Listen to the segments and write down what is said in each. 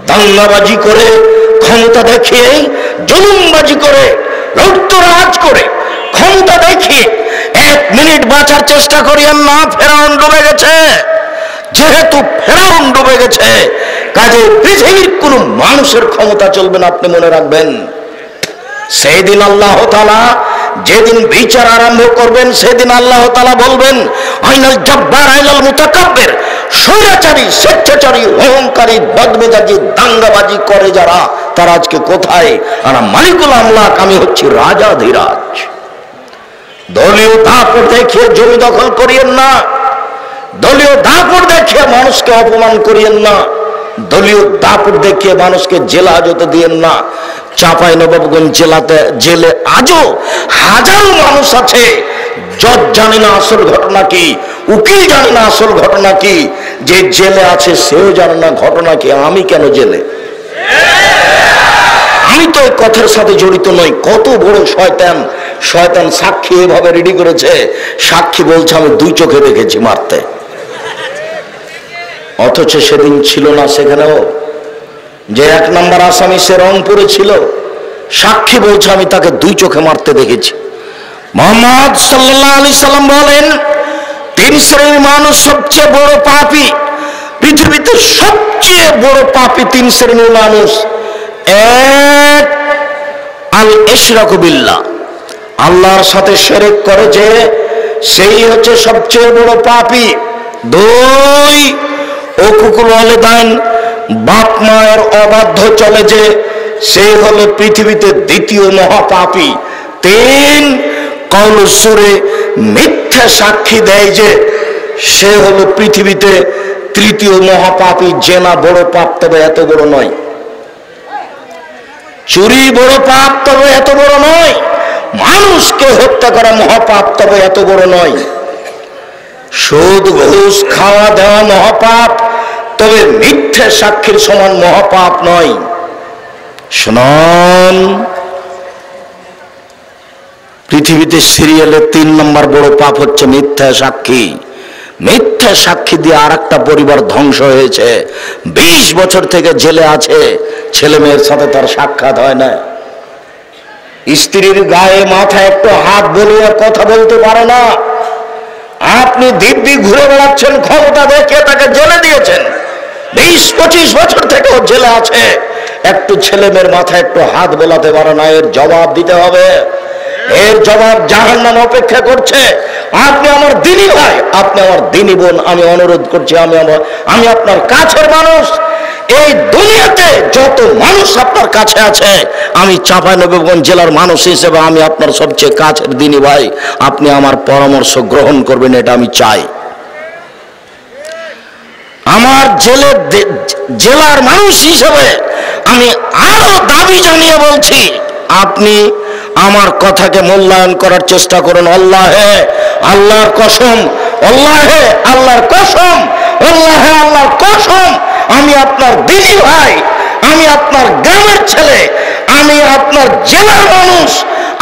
দাঙ্গাবাজি করে, ক্ষমতা দেখিয়ে, জুলুমবাজি করে, লুটতরাজ করে, ক্ষমতা দেখিয়ে 1 মিনিট বাঁচার চেষ্টা করিয়েন না। ফেরাউন ডুবে গেছে। যেহেতু ফেরাউন ডুবে গেছে, কাজে পৃথিবীর কোন মানুষের ক্ষমতা চলবে না, আপনি মনে রাখবেন। সেই দিন আল্লাহ তাআলা যেদিন বিচার আরম্ভ করবেন, সেদিন আল্লাহ তাআলা বলবেন, আইনাল জব্বার আইনাল মুতাকাব্বির, স্বৈরাচারী, স্বেচ্ছাচারী, অহংকারী, বদমেজাজি, দাঙ্গাবাজি করে যারা, তারা আজকে কোথায়? আর মালিকুল আমলাক, আমি হচ্ছি রাজাধিরাজ। দলীয় দাপট দেখিয়ে জমি দখল করিয়েন না, দলীয় দাপট দেখিয়ে মানুষকে অপমান করিয়েন না, দলীয় দাপট দেখিয়ে মানুষকে জেলা হাজতে দিয়েন না। চাঁপাইনবাবগঞ্জ জেলে আজও হাজারো মানুষ আছে, জজ জানে না আসল ঘটনা কি, উকিল জানে না আসল ঘটনা কি, যে জেলে আছে সেও জানে না ঘটনা কি। আমি কেন জেলে? আমি তো এই কথার সাথে জড়িত নই। কত বড় শয়তান! শয়তান সাক্ষী এভাবে রেডি করেছে, সাক্ষী বলছে আমি 2 চোখে দেখেছি মারতে, অথচ সেদিন ছিল না সেখানেও। যে 1 নম্বর আসামি সে রংপুরে ছিল, সাক্ষী বলছে আমি তাকে 2 চোখে মারতে দেখেছি। মুহাম্মদ সাল্লাল্লাহু আলাইহি সাল্লাম বলেন, 3 শ্রেণীর মানুষ সবচেয়ে বড় পাপী। পৃথিবীতে সবচেয়ে বড় পাপী 3 শ্রেণীর মানুষ। 1, আল ইশরাকু বিল্লাহ, আল্লাহর সাথে শিরক করে যে, সেই হচ্ছে সবচেয়ে বড় পাপী। 2, উকুকুল ওয়ালিদাইন, বাপ মায়ের অবাধ্য চলে যে, সে হলো পৃথিবীতে 2য় মহাপাপী। 3, কওলু জুরে, মিথ্যা সাক্ষী দেয় যে, সে হলো পৃথিবীতে 3য় মহাপাপী। জেনা বড় পাপ, তবে এত বড় নয়। চুরি বড় পাপ, তবে এত বড় নয়। মানুষকে হত্যা করা মহাপাপ, তবে এত বড় নয়। সুদ ঘুষ খাওয়া দেওয়া মহাপাপ, তবে মিথ্যা সাক্ষীর সমান মহাপাপ নয়। শুনুন, পৃথিবীতে সিরিয়ালে 3 নম্বর বড় পাপ হচ্ছে মিথ্যা সাক্ষী। মিথ্যা সাক্ষী দিয়ে আরেকটা পরিবার ধ্বংস হয়েছে। 20 বছর থেকে জেলে আছে, ছেলে মেয়ের সাথে তার সাক্ষাৎ হয় না। স্ত্রীর গায়ে মাথায় একটু হাত বলিয়ে কথা বলতে পারে না। আপনি দিব্যি ঘুরে বেড়াচ্ছেন, ক্ষমতা দেখিয়ে তাকে জেলে দিয়েছেন। 20-25 বছর থেকে ও জেলে আছে, একটু ছেলে মেয়ের মাথায় একটু হাত বোলাতে পারে না। এর জবাব দিতে হবে, এর জবাব জাহান্নাম অপেক্ষা করছে। আপনি আমার দিনী ভাই, আপনি আমার দিনী বোন, আমি অনুরোধ করছি, আমি আপনার কাছের মানুষ। এই দুনিয়াতে যত মানুষ আপনার কাছে আছে, আমি চাঁপাইনবাবগঞ্জ জেলার মানুষ হিসেবে আমি আপনার সবচেয়ে কাছের দিনী ভাই। আপনি আমার পরামর্শ গ্রহণ করবেন, এটা আমি চাই। আমার জেলার মানুষ হিসেবে আমি আরো দাবি জানিয়ে বলছি, আপনি আমার কথাকে মূল্যায়ন করার চেষ্টা করুন। আল্লাহে, আল্লাহর কসম, আল্লাহে, আল্লাহর কসম, আল্লাহে, আল্লাহর কসম, আমি আপনার দিনী ভাই, আমি আপনার গ্রামের ছেলে, আমি আপনার জেলার মানুষ।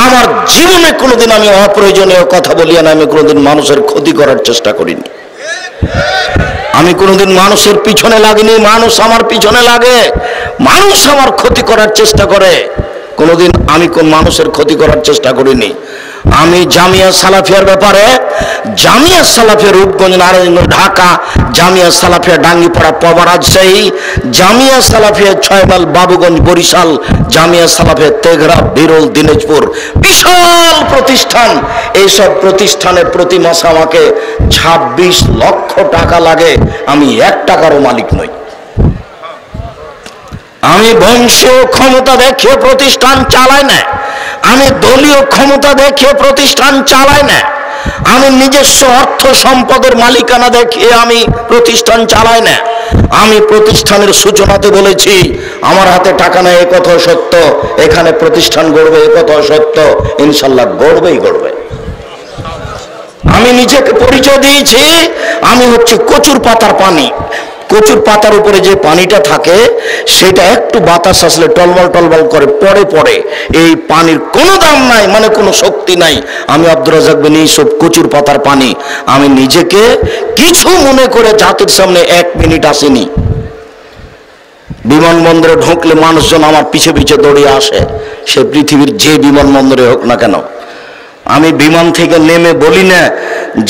আমার জীবনে কোনোদিন আমি অপ্রয়োজনীয় কথা বলি না, আমি কোনোদিন মানুষের ক্ষতি করার চেষ্টা করিনি, আমি কোনোদিন মানুষের পিছনে লাগিনি। মানুষ আমার পিছনে লাগে, মানুষ আমার ক্ষতি করার চেষ্টা করে, কোনোদিন আমি কোন মানুষের ক্ষতি করার চেষ্টা করিনি। আমি জামিয়া সালাফিয়ার ব্যাপারে, জামিয়া সালাফিয়া রূপগঞ্জ নারায়ণগঞ্জ ঢাকা, জামিয়া সালাফিয়া ডাঙ্গিপাড়া পবা রাজশাহী, জামিয়া সালাফিয়া 6 মাইল বাবুগঞ্জ বরিশাল, জামিয়া সালাফিয়া তেঘরা বিরল দিনাজপুর, বিশাল প্রতিষ্ঠান। এইসব প্রতিষ্ঠানে প্রতি মাসে আমাকে 26 লক্ষ টাকা লাগে, আমি 1 টাকারও মালিক নই। আমি বংশীয় ক্ষমতা দেখিয়ে প্রতিষ্ঠান চালাই না, আমি দলীয় ক্ষমতা দেখিয়ে প্রতিষ্ঠান চালাই না, আমি নিজস্ব অর্থ সম্পদের মালিকানা দেখিয়ে আমি প্রতিষ্ঠান চালাই না। আমি প্রতিষ্ঠানের সূচনাতে বলেছি, আমার হাতে টাকা নেই, এ কথা সত্য, এখানে প্রতিষ্ঠান গড়বে, এ কথা সত্য, ইনশাল্লাহ গড়বেই গড়বে। আমি নিজেকে পরিচয় দিয়েছি, আমি হচ্ছে কচুর পাতার পানি। কচুর পাতার উপরে যে পানিটা থাকে, সেটা একটু বাতাস আসলে টলবল টলবল করে পড়ে পড়ে। এই পানির কোনো দাম নাই, মানে কোনো শক্তি নাই। আমি আব্দুর রাজ্জাক বিন ইউসুফ, কচুর পাতার পানি। আমি নিজেকে কিছু মনে করে জাতির সামনে 1 মিনিট আসিনি। বিমানবন্দরে ঢুকলে মানুষজন আমার পিছে পিছে দৌড়িয়ে আসে, সে পৃথিবীর যে বিমানবন্দরে হোক না কেন। আমি বিমান থেকে নেমে বলি না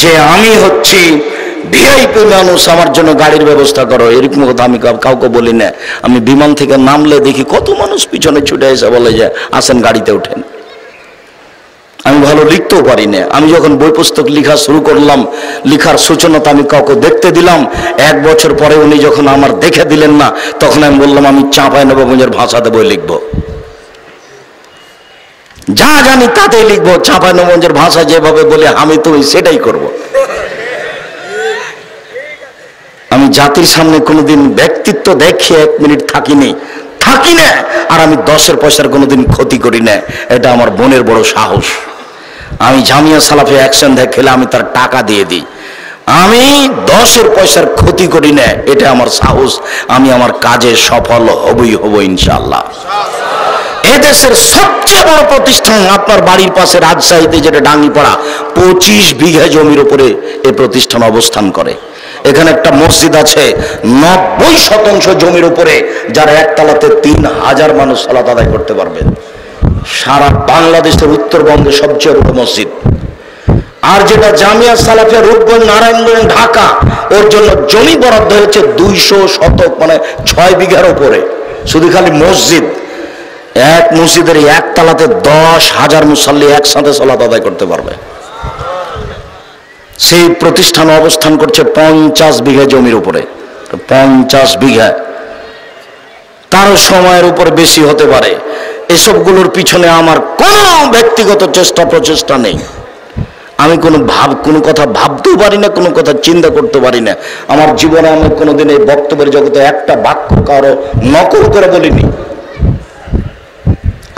যে আমি হচ্ছি ভিআইপি মানুষ, আমার জন্য গাড়ির ব্যবস্থা করো, এরকম কথা আমি কাউকে বলি না। আমি বিমান থেকে নামলে দেখি কত মানুষ পিছনে ছুটে এসে বলে যে আসেন গাড়িতে ওঠেন। আমি ভালো লিখতেও পারি না। আমি যখন বই পুস্তক লেখা শুরু করলাম, লেখার সূচনাটা আমি কাউকে দেখতে দিলাম। 1 বছর পরে উনি যখন আমার দেখে দিলেন না, তখন আমি বললাম আমি চাঁপাইনবাবগঞ্জের ভাষাতে বই লিখব, যা জানি তাতেই লিখবো। চাঁপাইনবাবগঞ্জের ভাষা যেভাবে বলে আমি তো সেটাই করব। আমি জাতির সামনে কোনোদিন ব্যক্তিত্ব দেখিয়ে 1 মিনিট থাকি না, আর আমি 10 পয়সার কোনোদিন ক্ষতি করি না। এটা আমার বোনের বড় সাহস। আমি জামিয়া সালাফে অ্যাকশন দেখলে আমি তার টাকা দিয়ে দিই, আমি 10 পয়সার ক্ষতি করি না, এটা আমার সাহস। আমি আমার কাজে সফল হব ইনশাআল্লাহ। এদেশের সবচেয়ে বড় প্রতিষ্ঠান আপনার বাড়ির পাশে রাজশাহীতে, যেটা ডাঙ্গিপাড়া, 25 বিঘা জমির উপরে এই প্রতিষ্ঠান অবস্থান করে। এখানে একটা মসজিদ আছে 90% জমির উপরে, যার একতলাতে 3000 মানুষ সালাত আদায় করতে পারবে। সারা বাংলাদেশের উত্তরবঙ্গে সবচেয়ে বড় মসজিদ। আর যেটা জামিয়া সালাফিয়া রূপগঞ্জ, নারায়ণগঞ্জ, ঢাকা, ওর জন্য জমি বরাদ্দ হয়েছে 200 শতক, মানে 6 বিঘার উপরে। শুধু খালি মসজিদ, এক মসজিদের একতলাতে 10,000 মুসল্লি একসাথে সালাত আদায় করতে পারবে। সেই প্রতিষ্ঠান অবস্থান করছে 50 বিঘা জমির উপরে। 50 বিঘা, তারও সময়ের উপর বেশি হতে পারে। এসবগুলোর পিছনে আমার কোনো ব্যক্তিগত প্রচেষ্টা নেই। আমি কোনো কথা ভাবতেও পারি না, কোনো কথা চিন্তা করতে পারি না। আমার জীবনে আমি কোনোদিন এই বক্তব্যের জগতে একটা বাক্য কারো নকল করে বলিনি।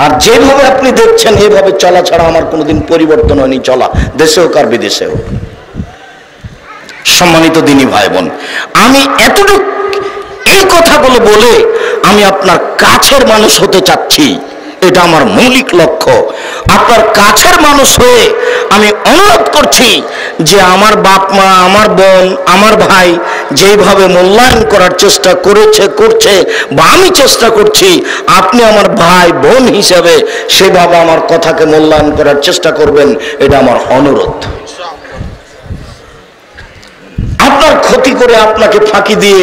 আর যেভাবে আপনি দেখছেন এভাবে চলা ছাড়া আমার কোনোদিন পরিবর্তন হয়নি চলা, দেশে হোক আর বিদেশে হোক। সম্মানিত দিনী ভাই বোন, আমি এতটুকু এই কথাগুলো বলে আমি আপনার কাছের মানুষ হতে চাচ্ছি, এটা আমার মৌলিক লক্ষ্য। আপনার কাছের মানুষ হয়ে আমি অনুরোধ করছি যে আমার বাপ মা, আমার বোন, আমার ভাই যেভাবে মূল্যায়ন করার চেষ্টা করছে বা আমি চেষ্টা করছি, আপনি আমার ভাই বোন হিসেবে সেভাবে আমার কথাকে মূল্যায়ন করার চেষ্টা করবেন, এটা আমার অনুরোধ। আপনার ক্ষতি করে আপনাকে ফাঁকি দিয়ে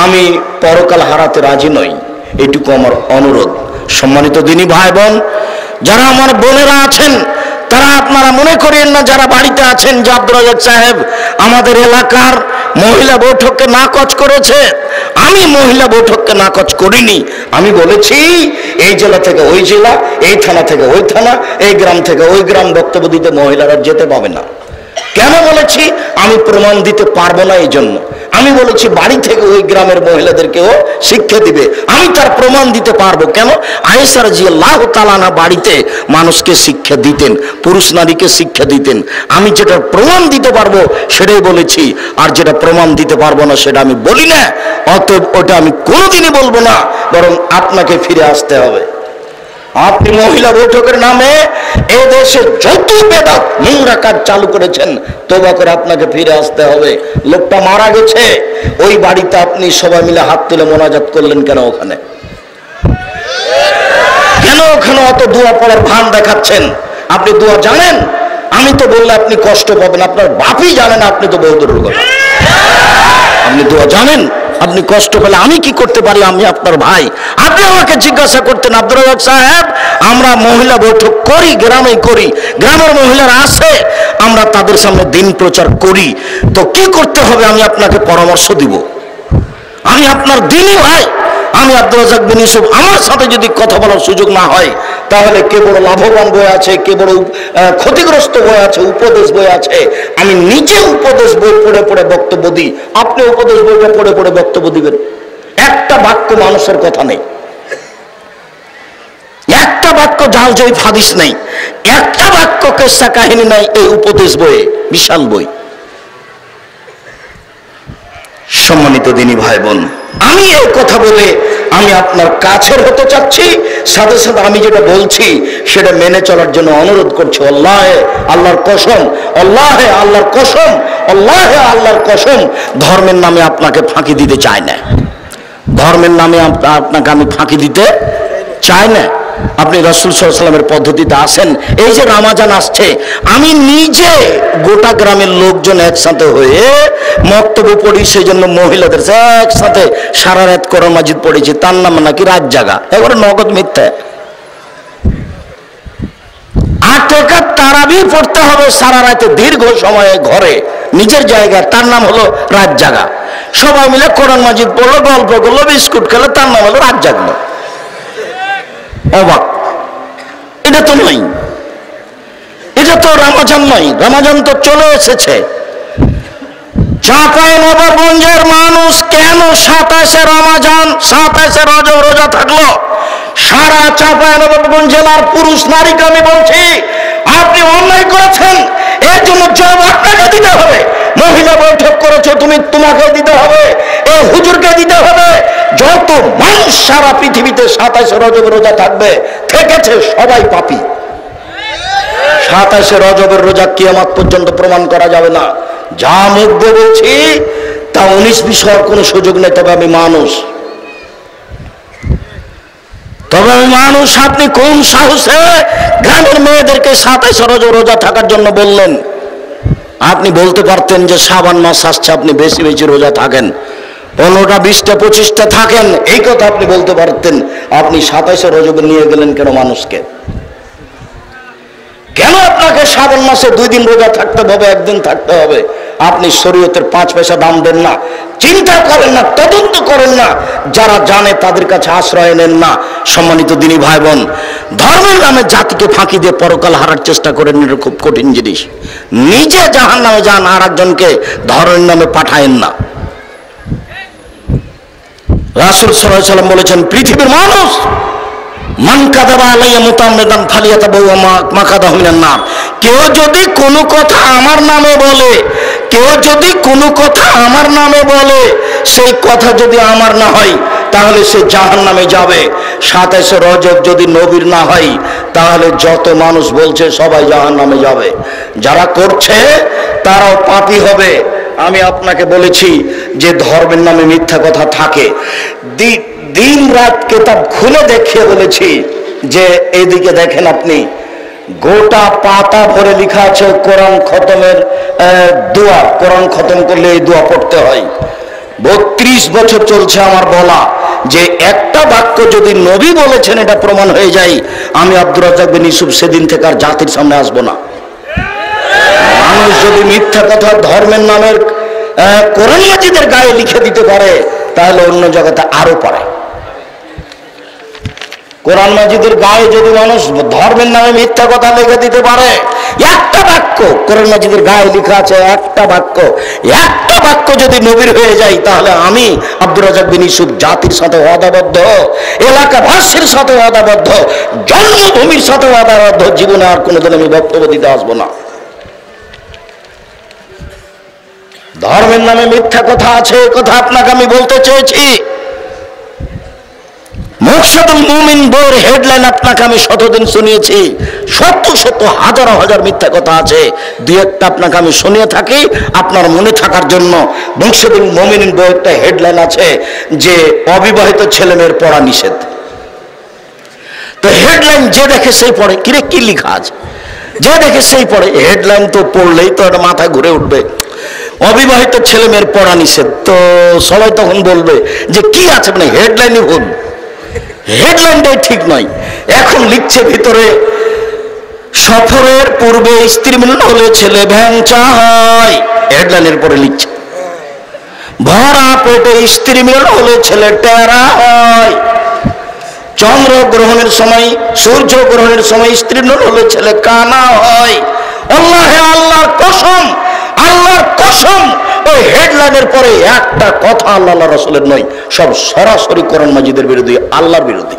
আমি পরকাল হারাতে রাজি নই, এটুকু আমার অনুরোধ। সম্মানিত দিনী ভাই বোন, যারা আমার বোনেরা আছেন, তারা আপনারা মনে করেন না যারা বাড়িতে আছেন যে আব্দুর রাজ্জাক সাহেব আমাদের এলাকার মহিলা বৈঠককে নাকচ করেছে। আমি মহিলা বৈঠককে নাকচ করিনি। আমি বলেছি এই জেলা থেকে ওই জেলা, এই থানা থেকে ওই থানা, এই গ্রাম থেকে ওই গ্রাম বক্তব্য দিতে মহিলারা যেতে পাবে না। কেন বলেছি? আমি প্রমাণ দিতে পারবো না, এই জন্য আমি বলেছি বাড়ি থেকে ওই গ্রামের মহিলাদেরকেও শিক্ষা দিবে। আমি তার প্রমাণ দিতে পারবো। কেন? আয়েশা রাদিয়াল্লাহু তাআলা আনহা বাড়িতে মানুষকে শিক্ষা দিতেন, পুরুষ নারীকে শিক্ষা দিতেন। আমি যেটা প্রমাণ দিতে পারবো সেটাই বলেছি, আর যেটা প্রমাণ দিতে পারবো না সেটা আমি বলি না। অতএব ওটা আমি কোনোদিনই বলবো না, বরং আপনাকে ফিরে আসতে হবে। আপনি মহিলা বৈঠকের নামে এই দেশে যত বেদাত নোংরা কাজ চালু করেছেন, তওবা করে আপনাকে ফিরে আসতে হবে। লোকটা মারা গেছে, ওই বাড়িতে আপনি সবাই মিলে হাত তুলে মোনাজাত করলেন কেন? ওখানে অত দোয়া পড়ার ভান দেখাচ্ছেন? আপনি দোয়া জানেন? আমি তো বললে আপনি কষ্ট পাবেন, আপনার বাপই জানেন, আপনি তো বহু দূরের কথা। আপনি দোয়া জানেন, আপনি কষ্ট পেলে আমি কি করতে পারি? আমি আপনার ভাই। আপনি আমাকে জিজ্ঞাসা করতেন, আব্দুর রাজ্জাক সাহেব আমরা মহিলা বৈঠক করি, গ্রামে করি, গ্রামের মহিলারা আছে, আমরা তাদের সামনে দিন প্রচার করি, তো কি করতে হবে? আমি আপনাকে পরামর্শ দিব। আমি আপনার দিনই ভাই, আমি আব্দুর রাজ্জাক বিন ইউসুফ। আমার সাথে যদি কথা বলার সুযোগ না হয়, তাহলে কে বড় লাভবান বই আছে, কে বড় ক্ষতিগ্রস্ত বই আছে, উপদেশ বই আছে। আমি নিজে উপদেশ বই পড়ে পড়ে বক্তব্য দিই, আপনি উপদেশ বইটা পড়ে পড়ে বক্তব্য দিবেন। একটা বাক্য মানুষের কথা নেই, একটা বাক্য জাল জয়ীফ হাদিস নেই, একটা বাক্য কেসা কাহিনী নাই এই উপদেশ বইয়ে। বিশাল বই। সম্মানিত দিনী ভাই বোন, আমি এই কথা বলে আমি আপনার কাছের হতে চাচ্ছি, সাথে সাথে আমি যেটা বলছি সেটা মেনে চলার জন্য অনুরোধ করছি। আল্লাহে আল্লাহর কসম, আল্লাহে আল্লাহর কসম, আল্লাহে আল্লাহর কসম, ধর্মের নামে আপনাকে ফাঁকি দিতে চায় না। ধর্মের নামে আপনাকে আমি ফাঁকি দিতে চাই না। আপনি রাসূল সাল্লাল্লাহু আলাইহি ওয়াসাল্লামের পদ্ধতিতে আসেন। এই যে রমজান আসছে, আমি নিজে গোটা গ্রামের লোকজন একসাথে হয়ে মক্তব্য পড়ি, সেই জন্য মহিলাদের একসাথে সারা রাত কোরআন মাজিদ পড়েছি, তার নাম নাকি রাত জাগা। এবারে নগদ মিথ্যা। 8 রাকাত তারাবি পড়তে হবে সারা রাতে দীর্ঘ সময়ে ঘরে নিজের জায়গায়, তার নাম হলো রাত জাগা। সবাই মিলে কোরআন মাজিদ পড়লো, গল্প করলো, বিস্কুট খেলো, তার নাম হলো রাত জাগলো। অবাক! এটা তো নয়, এটা তো রমজান নয়। রমজান তো চলে এসেছে। চাঁপাইনবাবগঞ্জের মানুষ কেন 27 রমজান 27 রজব রোজা থাকলো? সারা চাঁপাইনবাবগঞ্জ জেলার পুরুষ নারীকে আমি বলছি, আপনি অন্যায় করেছেন, এর জন্য জবাব আপনাকে দিতে হবে। মহিলা বৈঠক করেছো তুমি, তোমাকে দিতে হবে, এই হুজুরকে দিতে হবে। যত মানুষ সারা পৃথিবীতে 27 রজব রোজা থাকবে, থেকেছে, সবাই পাপী। 27 রজবের রোজা কিয়ামত পর্যন্ত প্রমাণ করা যাবে না। যা মুখ দিয়ে বলছি তা 19-20 হওয়ার কোনো সুযোগ নেই। তবে আমি মানুষ, আপনি কোন সাহসে গ্রামের মেয়েদেরকে 27 রজব রোজা থাকার জন্য বললেন? আপনি বলতে পারতেন যে শাবান মাস আসছে, আপনি বেশি বেশি রোজা থাকেন, 15টা 20টা 25টা থাকেন, এই কথা আপনি বলতে পারতেন। আপনি 27 রজবে নিয়ে গেলেন কেন মানুষকে? কেন আপনাকে শাবান মাসে 2 দিন রোজা থাকতে হবে, 1 দিন থাকতে হবে? আপনি শরীয়তের 5 পয়সা দাম দেন না, চিন্তা করেন না, তদন্ত করেন না, যারা জানে তাদের কাছে আশ্রয় নেন না। সম্মানিত দিনী ভাই বোন, ধর্মের নামে জাতিকে ফাঁকি দিয়ে পরকাল হারার চেষ্টা করেন, এটা খুব কঠিন জিনিস। নিজে জাহান্নামে যান, আর একজনকে ধর্মের নামে পাঠায়েন না। রাসূল সাল্লাল্লাহু আলাইহি ওয়াসাল্লাম বলেছেন, পৃথিবীর মানুষ মান কাযাবা আলাইয়া মুতাআম্মিদান ফালিয়াতাবাওয়া মাকাদাহু মিনান নার। কেউ যদি কোনো কথা আমার নামে বলে, কেউ যদি কোনো কথা আমার নামে বলে, সেই কথা যদি আমার না হয় তাহলে সে জাহান্নামে যাবে। 27 রজব যদি নবীর না হয় তাহলে যত মানুষ বলছে সবাই জাহান্নামে যাবে। যারা করছে তারাও পাপী হবে। আমি আপনাকে বলেছি যে ধর্মের নামে মিথ্যা কথা থাকে। দিন রাত কিতাব খুলে দেখিয়ে বলেছি যে এইদিকে দেখেন, আপনি গোটা পাতা ভরে লেখা আছে কোরআন খতমের দোয়া। কোরআন খতম করলে এই দোয়া পড়তে হয়। 32 বছর চলছে আমার বলা যে একটা বাক্য যদি নবী বলেছেন এটা প্রমাণ হয়ে যায়, আমি আব্দুর রাজ্জাক বিন ইউসুফ সেদিন থেকে আর জাতির সামনে আসবো না। মানুষ যদি মিথ্যা কথা ধর্মের নামের কোরআন মাজিদের গায়ে লিখে দিতে পারে, তাহলে অন্য জগতে আরো পারে। কোরআন মাজিদের গায়ে যদি মানুষ ধর্মের নামে মিথ্যা কথা লিখে দিতে পারে, একটা বাক্য কোরআন মাজিদের গায়ে লেখা আছে, একটা বাক্য যদি নবীর হয়ে যায়, তাহলে আমি আব্দুর রাজ্জাক বিন ইউসুফ জাতির সাথে ওয়াদাবদ্ধ, এলাকাবাসীর সাথে ওয়াদাবদ্ধ, জন্মভূমির সাথে ওয়াদাবদ্ধ, জীবনে আর কোনোদিন আমি বক্তব্য দিতে আসবো না। ধর্মের নামে মিথ্যা কথা আছে, কথা আপনাকে আমি বলতে চেয়েছি। মুকসাদুল মুমিন বইয়ের হেডলাইন আপনাকে আমি শতদিন শুনিয়েছি। শত হাজার হাজার মিথ্যা কথা আছে, 2-1টা আপনাকে আমি শুনিয়ে থাকি আপনার মনে থাকার জন্য। মুকসাদুল মুমিন বইয়ের একটা হেডলাইন আছে যে অবিবাহিত ছেলে মেয়ের পড়া নিষেধ। তো হেডলাইন যে দেখে সেই পড়ে, কিরে কি লেখা আছে, যে দেখে সেই পড়ে। হেডলাইন তো পড়লেই তো একটা মাথা ঘুরে উঠবে, অবিবাহিত ছেলে মেয়ের পড়া নিষেধ। তো সবাই তখন বলবে যে কি আছে, মানে হেডলাইনই ভুল, হেডলাইনটাই ঠিক নয়। এখন লিখছে ভিতরে, সফরের পূর্বে স্ত্রী মিলন হলে ছেলে ভ্যাংচা হয়, হেডলাইনের পরে লিখছে। ভরা পেটে স্ত্রী মিলন হলে ছেলে টেরা হয়, চন্দ্র গ্রহণের সময় সূর্য গ্রহণের সময় স্ত্রী মিলন হলে ছেলে কানা হয়। আল্লাহর কসম, আল্লাহর কসম, ওই হেডলাইনের পরে একটা কথা আল্লাহ রাসূলের নয়, সব সরাসরি কোরআন মাজিদের বিরোধী, আল্লাহর বিরোধী।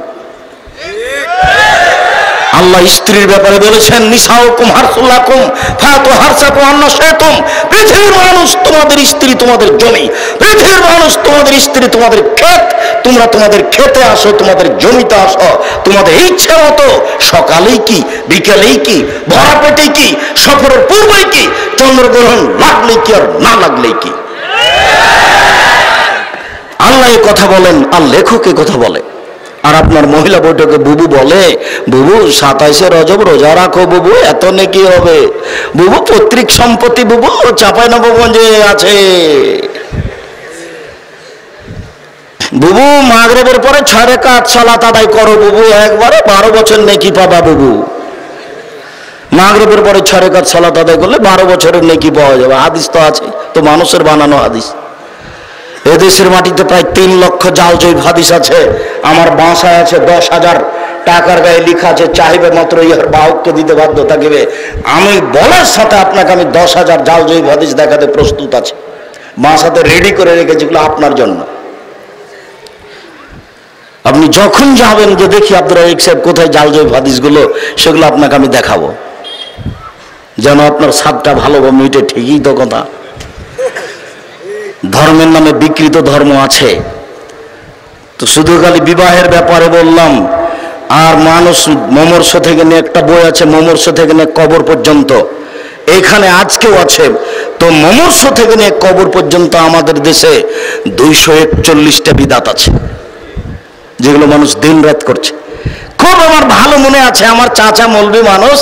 আল্লাহ স্ত্রীর ব্যাপারে বলেছেন, নিসাউকুম হারসুল লাকুম ফাতু হারসাকুম আন্নাশাতুম। পৃথিবীর মানুষ তোমাদের স্ত্রী, তোমাদের জমি। পৃথিবীর মানুষ তোমাদের স্ত্রী, তোমাদের ক্ষেত। তোমরা তোমাদের খেতে আসো, তোমাদের জমিতে আসো, তোমাদের ইচ্ছে মতো। সকালেই কি, বিকেলেই কি, ভরা পেটেই কি, সফরের পূর্বেই কি, চন্দ্রগ্রহণ লাগলেই কি আর না লাগলেই কি। আল্লাহ এ কথা বলেন আর লেখক এ কথা বলে। আর আপনার মহিলা বৈঠকে বুবু বলে, বুবু 27শে রজব রোজা রাখো বুবু, এত নেকি হবে বুবু, পৈতৃক সম্পত্তি বুবু চাঁপাইনবাবগঞ্জে আছে বুবু, মাগরিবের পরে 6 রাকাত সালাত আদায় করো বুবু, একবারে 12 বছর নেকি পাবা বুবু। মাগরিবের পরে 6 রাকাত সালাত আদায় করলে 12 বছরের নেকি পাওয়া যাবে। হাদিস তো আছে, তো মানুষের বানানো হাদিস। এদেশের মাটিতে প্রায় 3 লক্ষ জাল জৈব হাদিস আছে। আমার বাসায় আছে 10,000 টাকার গায়ে লেখা আছে, চাহিবে মাত্র ইহার বাহককে দিতে বাধ্য থাকিবে। আমি বলার সাথে আপনাকে আমি 10,000 জাল জৈব হাদিস দেখাতে প্রস্তুত আছি, বাসাতে রেডি করে রেখেছি, এগুলো আপনার জন্য। আপনি যখন যাবেন যে দেখি আব্দুর রাজ্জাক সাহেব কোথায় জাল জৈব হাদিসগুলো, সেগুলো আপনাকে আমি দেখাবো, যেন আপনার স্বাদটা ভালো মিটে। ঠিকই তো কথা, ধর্মের নামে বিকৃত ধর্ম আছে। তো শুধু খালি বিবাহের ব্যাপারে বললাম, আর মানুষ মমর্ষ থেকে নিয়ে একটা বই আছে, মমর্ষ থেকে নিয়ে কবর পর্যন্ত, এখানে আজকেও আছে। তো মমর্ষ থেকে নিয়ে কবর পর্যন্ত আমাদের দেশে 241টা বিদাত আছে, যেগুলো মানুষ দিন রাত করছে। খুব আমার ভালো মনে আছে, আমার চাচা মৌলবি মানুষ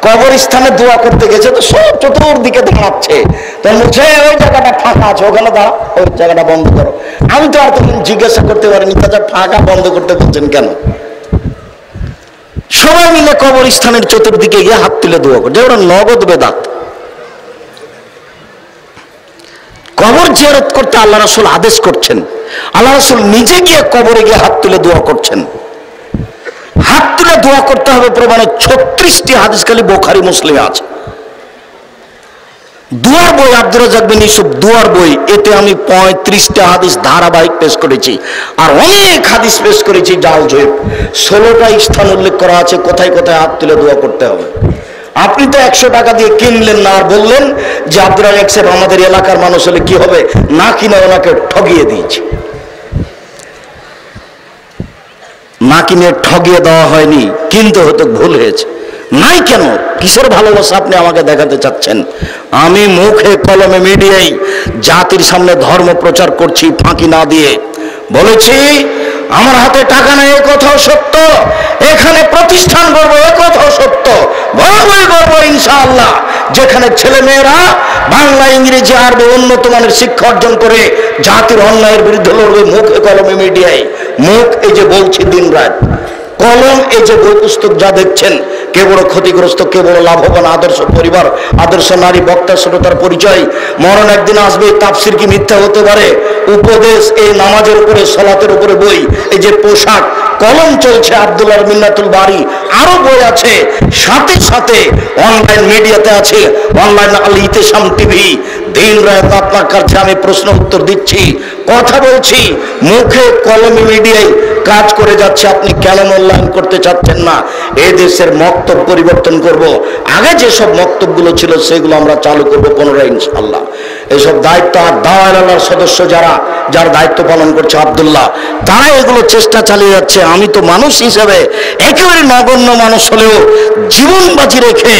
কবরস্থানে দোয়া করতে গেছে, তো সব চতুর্দিকে দাঁড়াচ্ছে, তো বলছে ওই জায়গাটা ফাঁকা আছে, ওখানে দাঁড়া, ওই জায়গাটা বন্ধ করো। আমি তো আর তখন জিজ্ঞাসা করতে পারিনি, চাচা ফাঁকা বন্ধ করতে বলছেন কেন? সবাই মিলে কবরস্থানের চতুর্দিকে গিয়ে হাত তুলে দোয়া করছে, ওরা নগদ বেদাত। কবর জিয়ারত করতে আল্লাহ রাসূল আদেশ করছেন, আল্লাহ রাসূল নিজে গিয়ে কবরে গিয়ে হাত তুলে দোয়া করছেন। হাত তুলে দোয়া করতে হবে প্রমাণে 36টি হাদিস খালি বুখারী মুসলিমে আছে। দুয়ার বই আব্দুর রাজ্জাক বিন ইউসুফ দুয়ার বই, এতে আমি 35টা হাদিস ধারাবাহিক পেশ করেছি, আর অনেক হাদিস পেশ করেছি জাল জৈব। 16টা স্থান উল্লেখ করা আছে কোথায় কোথায় হাত তুলে দোয়া করতে হবে। আপনি তো 100 টাকা দিয়ে কিনলেন না, আর বললেন যে আব্দুর রাজ্জাক সাহেব আমাদের এলাকার মানুষ হলে কি হবে, না কিনে ওনাকে ঠগিয়ে দিয়েছে। না কিনে ঠগিয়ে দেওয়া হয়নি, কিন্তু হয়তো ভুল হয়েছে। নাই কেন, কিসের ভালোবাসা আপনি আমাকে দেখাতে চাচ্ছেন? আমি মুখে কলমে মিডিয়ায় জাতির সামনে ধর্ম প্রচার করছি, ফাঁকি না দিয়ে। বলেছি আমার হাতে টাকা নেই, এ কথাও সত্য, এখানে প্রতিষ্ঠান করব, এ কথাও সত্য, বরাবর করব ইনশাআল্লাহ। যেখানে ছেলে মেয়েরা বাংলা ইংরেজি আরবি উন্নত মানের শিক্ষা অর্জন করে জাতির অন্যায়ের বিরুদ্ধে লড়বে, মুখে কলমে মিডিয়ায়। মুখ এই যে বলছি দিন রাত, কলম এই যে বই পুস্তক যা দেখছেন, কে বড় ক্ষতিগ্রস্ত, কে বড় লাভবান, আদর্শ পরিবার, আদর্শ নারী, বক্তা শ্রোতার পরিচয়, মরণ একদিন আসবে, তাফসির কি মিথ্যা হতে পারে, উপদেশ, এই নামাজের উপরে সালাতের উপরে বই, এই যে পোশাক, কলম চলছে আব্দুল্লাহ মিন্নাতুল বাড়ি, আরো বই আছে, সাথে সাথে অনলাইন মিডিয়াতে আছে, অনলাইন আল ইতিসাম টিভি। দিন রাত আপনার কাছে আমি প্রশ্ন উত্তর দিচ্ছি, কথা বলছি, মুখে কলমে মিডিয়ায় কাজ করে যাচ্ছে। আপনি কেন মূল্যায়ন করতে চাচ্ছেন না? এই দেশের মক্তব পরিবর্তন করব, আগে যেসব মক্তবগুলো ছিল সেগুলো আমরা চালু করব পুনরায় ইনশাআল্লাহ। এইসব দায়িত্ব আর দাওয়াত আল্লাহর সদস্য যার দায়িত্ব পালন করছে আব্দুল্লাহ, তারা এগুলো চেষ্টা চালিয়ে যাচ্ছে। আমি তো মানুষ হিসেবে একেবারে নগণ্য মানুষ হলেও জীবন বাজি রেখে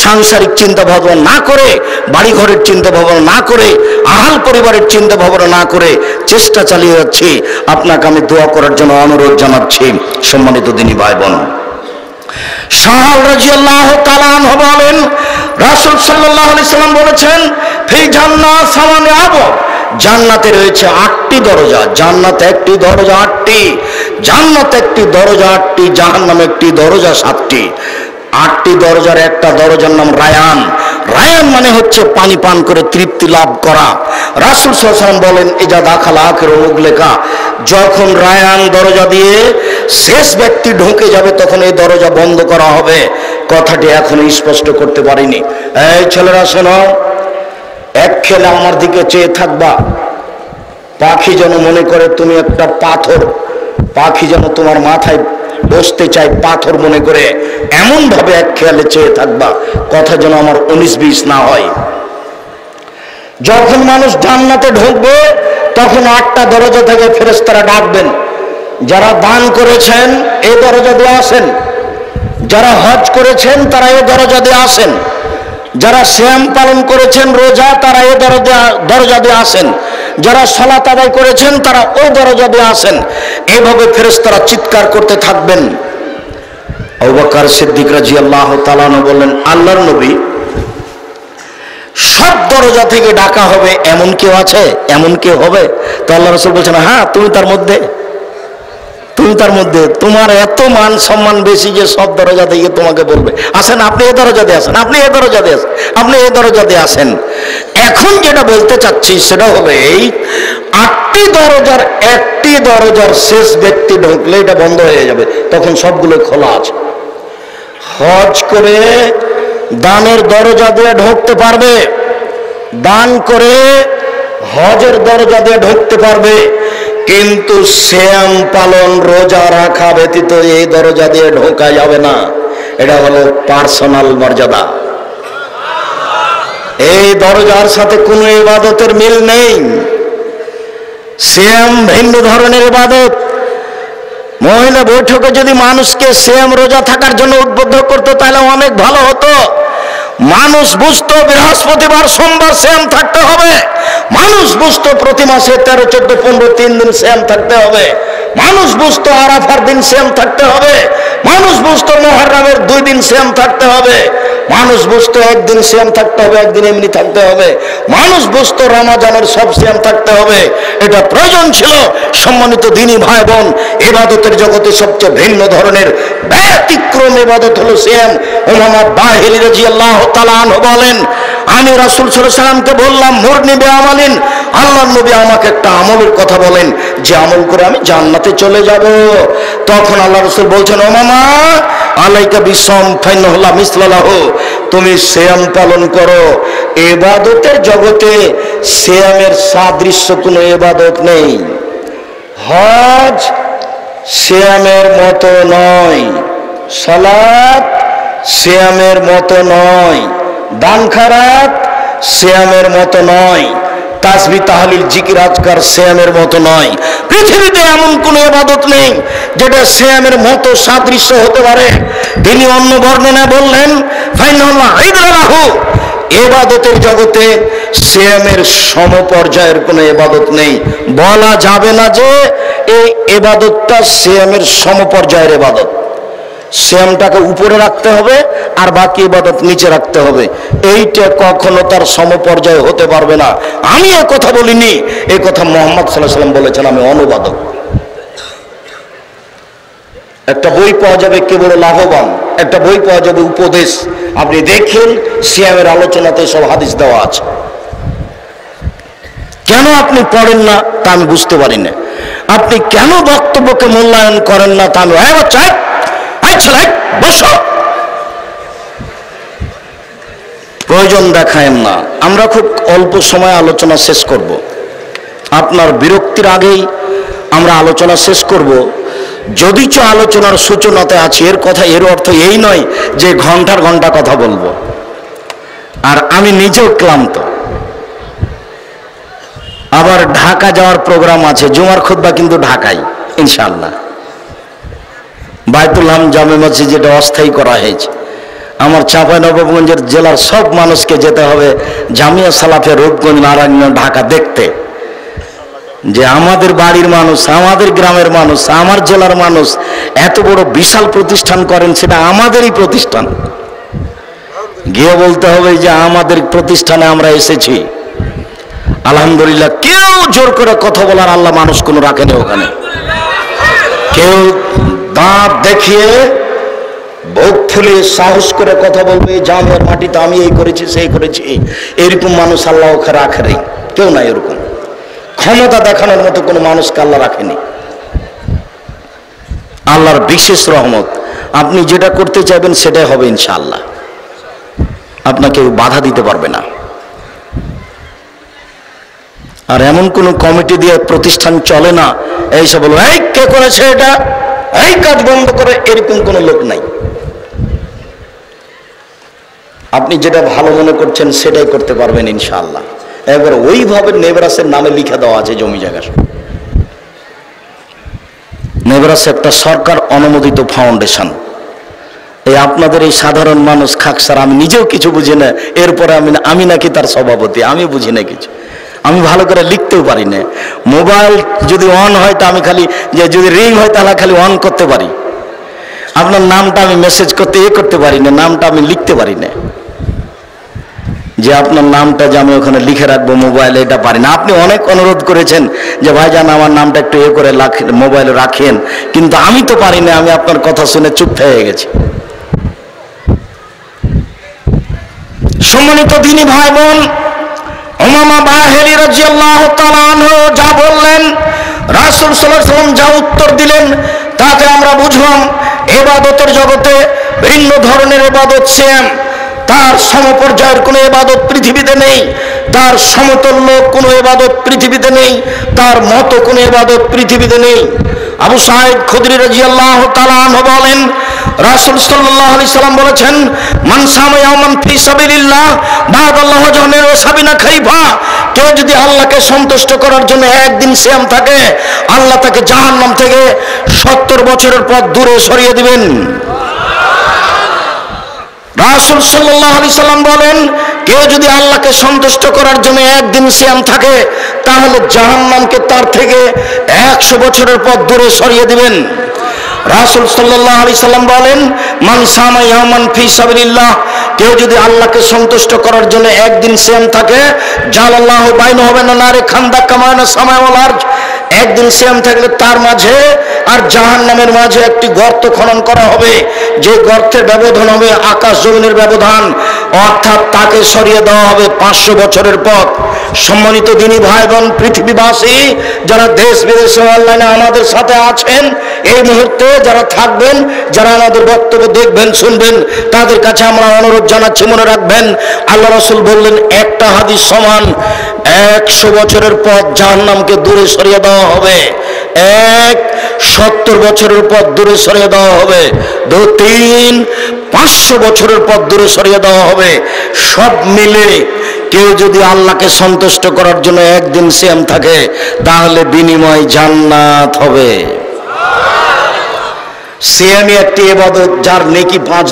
সাংসারিক চিন্তা ভাবনা না করে, বাড়ি ঘরের চিন্তা ভাবনা না করে, আহাল পরিবারের চিন্তা ভাবনা না করে চেষ্টা চালিয়ে যাচ্ছি। আপনাকে আমি দোয়া করার জন্য অনুরোধ জানাচ্ছি। সম্মানিত দিনী ভাই বোন, সাহাল রাদিয়াল্লাহু তাআলা আনহু বলেন, রাসূল সাল্লাল্লাহু আলাইহি সাল্লাম বলেছেন, ফি জান্নাত সামানে আবওয়াব, জান্নাতে রয়েছে 8টি দরজা। জান্নাতে একটি দরজা 8টি, জান্নাত একটি দরজা 8টি, জাহান্নামে একটি দরজা 7টি। 8টি দরজার একটা দরজার নাম রায়ান। রায়ান মানে হচ্ছে পানি পান করে তৃপ্তি লাভ করা। রাসূল সাল্লাল্লাহু আলাইহি ওয়াসাল্লাম বলেন, ইজা দাখালা আখিরু মুগলিকা, যখন রায়ান দরজা দিয়ে শেষ ব্যক্তি ঢুকে যাবে তখন এই দরজা বন্ধ করা হবে। কথাটি এখনো স্পষ্ট করতে পারিনি। এই ছেলেরা শোনো, এক খেলে আমার দিকে চেয়ে থাকবা, পাখি যেন মনে করে তুমি একটা পাথর, পাখি যেন তোমার মাথায় বসতে চাই পাথর মনে করে, এমন ভাবে এক খেয়ালে চেয়ে থাকবা, কথা যেন আমার 19-20 না হয়। যখন মানুষ জান্নাতে ঢুকবে তখন 8টা দরজা থেকে ফেরেশতারা ডাকবেন, যারা দান করেছেন এই দরজা দিয়ে আসেন, যারা হজ করেছেন তারা এই দরজা দিয়ে আসেন, যারা সিয়াম পালন করেছেন রোজা তারা এই দরজা দিয়ে আসেন, যারা সালাত আদায় করেছেন তারা ওই দরজা দিয়ে আসেন। এইভাবে ফেরেশতারা চিৎকার করতে থাকবেন। আবু বকর সিদ্দিক রাদিয়াল্লাহু তাআলা আনহু বললেন, আল্লাহর নবী, সব দরজা থেকে ডাকা হবে এমন কেউ আছে? এমন কেউ হবে? তো আল্লাহ রাসূল বলছেন, হ্যাঁ, তুমি তার মধ্যে। তোমার এত মান সম্মান বেশি যে সব দরজা থেকে তোমাকে বলবে, আসেন আপনি এই দরজা দিয়ে আসেন, আপনি এই দরজা দিয়ে আসেন, আপনি এই দরজা দিয়ে আসেন। এখন যেটা বলতে চাচ্ছি সেটা হলো এই, 8টি দরজার একটি দরজার শেষ ব্যক্তি ঢুকলে এটা বন্ধ হয়ে যাবে, তখন সবগুলো খোলা আছে। হজ করে দানের দরজা দিয়ে ঢুকতে পারবে, দান করে হজের দরজা দিয়ে ঢুকতে পারবে, কিন্তু সিয়াম পালন রোজা রাখা ব্যতীত এই দরজা দিয়ে ঢোকা যাবে না। এটা হলো পার্সোনাল মর্যাদা। এই দরজার সাথে কোনো ইবাদতের মিল নেই। সিয়াম ভিন্ন ধরনের ইবাদত। মহিলা বৈঠকে যদি মানুষকে সিয়াম রোজা থাকার জন্য উদ্বুদ্ধ করতো তাহলে অনেক ভালো হতো। মানুষ বুঝতো বৃহস্পতিবার সোমবার সিয়াম থাকতে হবে, মানুষ বুঝতো প্রতি মাসে 13, 14, 15 3 দিন সিয়াম থাকতে হবে, মানুষ বুঝতো আরাফার দিন সিয়াম থাকতে হবে, মানুষ বুঝতো মুহররমের 2 দিন সিয়াম থাকতে হবে, মানুষ বুঝতো একদিন সিয়াম থাকতে হবে, একদিন এমনি থাকতে হবে, মানুষ বুঝতো রমজানের সব সিয়াম থাকতে হবে। এটা প্রয়োজন ছিল। সম্মানিত দ্বীনি ভাই বোন, ইবাদতের জগতে সবচেয়ে ভিন্ন ধরনের ব্যতিক্রম ইবাদত হলো সিয়াম। উমামা বাহিরি রাদিয়াল্লাহু তাআলা আনহু বলেন, আমি রাসূল সাল্লাল্লাহু আলাইহি ওয়াসাল্লামকে বললাম, মুরনি বিআমালিন, আল্লাহর নবী আমাকে একটা আমলের কথা বলেন যে আমল করে আমি জান্নাতে চলে যাব। তখন আল্লাহ রাসূল বলছেন, উমামা আলাইকা বিসম ফাইনাল্লাহ মিসলাহু, তুমি সিয়াম পালন করো। ইবাদতের জগতে সিয়ামের সাদৃশ্য কোনো ইবাদত নেই। হজ সিয়ামের মতো নয়, সালাত সিয়ামের মতো নয়, দান খারাত সিয়ামের মতো নয়, তাসবিহ তাহলিল জিকির আজকার সিয়ামের মতো নয়। পৃথিবীতে এমন কোনো ইবাদত নেই যেটা সিয়ামের মতো সাদৃশ্য হতে পারে। তিনি অন্য বর্ণনায় বললেন, ফাইনাল্লাহ ইদরাহু, ইবাদতের জগতে সিয়ামের সমপর্যায়ের কোনো ইবাদত নেই। বলা যাবে না যে এই ইবাদতটা সিয়ামের সমপর্যায়ের ইবাদত। সিয়ামটাকে উপরে রাখতে হবে আর বাকি ইবাদত নিচে রাখতে হবে, এইটা কখনো তার সমপর্যায় হতে পারবে না। আমি এ কথা বলিনি, এই কথা মুহাম্মদ সাল্লাল্লাহু আলাইহি ওয়াসাল্লাম বলেছেন, আমি অনুবাদক। একটা বই পাওয়া যাবে কে বড় লাভবান, একটা বই পাওয়া যাবে উপদেশ। আপনি দেখেন সিয়ামের আলোচনাতে সব হাদিস দেওয়া আছে। কেন আপনি পড়েন না তা আমি বুঝতে পারি না। আপনি কেন বক্তব্যকে মূল্যায়ন করেন না তা আমি, বসো, প্রয়োজন দেখায়েন না। আমরা খুব অল্প সময় আলোচনা শেষ করব। আপনার বিরক্তির আগেই আমরা আলোচনা শেষ করব। যদিচ আলোচনার সূচনাতে আছে, এর অর্থ এই নয় যে ঘন্টার ঘন্টা কথা বলবো। আর আমি নিজেও ক্লান্ত। আবার ঢাকা যাওয়ার প্রোগ্রাম আছে, জুমার খুতবা কিন্তু ঢাকায় ইনশাআল্লাহ। বাইতুল হাম জামে মসজিদ যেটা অস্থায়ী করা হয়েছে, আমার চাঁপাইনবাবগঞ্জের জেলার সব মানুষকে যেতে হবে জামিয়া সালাফে রূপগঞ্জ নারায়ণ ঢাকা দেখতে, যে আমাদের বাড়ির মানুষ, আমাদের গ্রামের মানুষ, আমার জেলার মানুষ এত বড় বিশাল প্রতিষ্ঠান করেন, সেটা আমাদেরই প্রতিষ্ঠান। গিয়ে বলতে হবে যে আমাদের প্রতিষ্ঠানে আমরা এসেছি। আলহামদুলিল্লাহ, কেউ জোর করে কথা বলার আল্লাহ মানুষ কোনো রাখেনি ওখানে। কেউ দাঁত দেখিয়ে বুক ফুলিয়ে সাহস করে কথা বলবে, জামের মাটিতে আমি এই করেছি সেই করেছি, এরকম মানুষ আল্লাহ ওকে রাখেনি, কেউ না। এরকম ক্ষমতা দেখানোর মতো কোনো মানুষকে আল্লাহ রাখেনি। আল্লাহর বিশেষ রহমত, আপনি যেটা করতে চাইবেন সেটাই হবে ইনশাআল্লাহ। আপনাকে বাধা দিতে পারবে না। আর এমন কোন কমিটি দিয়ে প্রতিষ্ঠান চলে না এইসব বলবো এই কে করেছে এটা, এই কাজ বন্ধ করে, এরকম কোন লোক নাই। আপনি যেটা ভালো মনে করছেন সেটাই করতে পারবেন ইনশাআল্লাহ। এবার ওইভাবে নেবরাসের নামে লিখে দেওয়া আছে জমি জায়গা। নেবরাস একটা সরকার অনুমোদিত ফাউন্ডেশন। এই আপনাদের এই সাধারণ মানুষ খাকসার, আমি নিজেও কিছু বুঝি না, এরপরে আমি নাকি তার সভাপতি, আমি বুঝি না কিছু। আমি ভালো করে লিখতেও পারি না। মোবাইল যদি অন হয় তা আমি খালি যে যদি রিং হয় তাহলে খালি অন করতে পারি। আপনার নামটা আমি মেসেজ করতে পারি না, নামটা আমি লিখতে পারি না, যে আপনার নামটা যে আমি ওখানে লিখে রাখবো মোবাইলে, এটা পারি না। আপনি অনেক অনুরোধ করেছেন যে ভাইজান আমার নামটা একটু করে মোবাইলে রাখেন, কিন্তু আমি তো পারি না। আমি আপনার কথা শুনে চুপ হয়ে গেছি। সম্মানিত দিনী ভাই বোন, উমামা বাহিলী রাদিয়াল্লাহু তাআলা আনহু যা বললেন, রাসূল সাল্লাল্লাহু আলাইহি ওয়াসাল্লাম যা উত্তর দিলেন, তাতে আমরা বুঝলাম ইবাদতের জগতে ভিন্ন ধরনের ইবাদত সেম। তার সমপর্যায়ের কোনো ইবাদত পৃথিবীতে নেই, তার সমতুল্য কোনো ইবাদত পৃথিবীতে নেই, তার মতো কোনো ইবাদত পৃথিবীতে নেই। আবু সাঈদ খুদরি রাদিয়াল্লাহু তাআলা আনহু বলেন, রাসূল সাল্লাল্লাহু আলাইহি সাল্লাম বলেছেন, মান সামা ইয়াওমান ফি সাবিলিল্লাহ বাদাল্লাহু ওয়াজহানা ওয়া সাবিনা খাইফা। কেউ যদি আল্লাহকে সন্তুষ্ট করার জন্য একদিন সিয়াম থাকে, আল্লাহ তাকে জাহান্নাম থেকে 70 বছরের পথ দূরে সরিয়ে দিবেন। রাসূল সাল্লাল্লাহু আলাইহি সাল্লাম বলেন, কেউ যদি আল্লাহকে সন্তুষ্ট করার জন্য একদিন সিয়াম থাকে, তাহলে জাহান্নামকে তার থেকে 100 বছরের পথ দূরে সরিয়ে দিবেন। রাসূল সাল্লাল্লাহু আলাইহি সাল্লাম বলেন, মান সামা ইয়াওমান ফি সাবিলিল্লাহ, কেউ যদি আল্লাহকে সন্তুষ্ট করার জন্য একদিন সিয়াম থাকে, জালাল্লাহু বাইনাহু ওয়া বাইনা নারি খান্দাক কামা বাইনা সামাই ওয়াল আরজ। একদিন সিয়াম থাকলে তার মাঝে আর জাহান্নামের মাঝে একটি গর্ত খনন করা হবে, যে গর্তের ব্যবধান হবে আকাশ জমিনের ব্যবধান, অর্থাৎ তাকে সরিয়ে দেওয়া হবে 500 বছরের পথ। সম্মানিত দিনী ভাই বোন, পৃথিবীবাসী যারা দেশ বিদেশে অনলাইনে আমাদের সাথে আছেন, এই মুহূর্তে যারা থাকবেন, যারা আমাদের বক্তব্য দেখবেন শুনবেন, তাদের কাছে আমরা অনুরোধ জানাচ্ছি, মনে রাখবেন আল্লাহ রাসূল বললেন, একটা হাদিস সমান 100 বছরের পথ জাহান্নামকে দূরে সরিয়ে দেওয়া হবে। 70 বছরের পথ দূরে সরিয়ে দেওয়া হবে। 2, 3, 500 বছরের পথ দূরে সরিয়ে দেওয়া হবে। সব মিলে কেউ যদি আল্লাহকে সন্তুষ্ট করার জন্য একদিন সিয়াম থাকে, তাহলে বিনিময় জান্নাত হবে। সিয়ামই একটি ইবাদত যার নেকি 5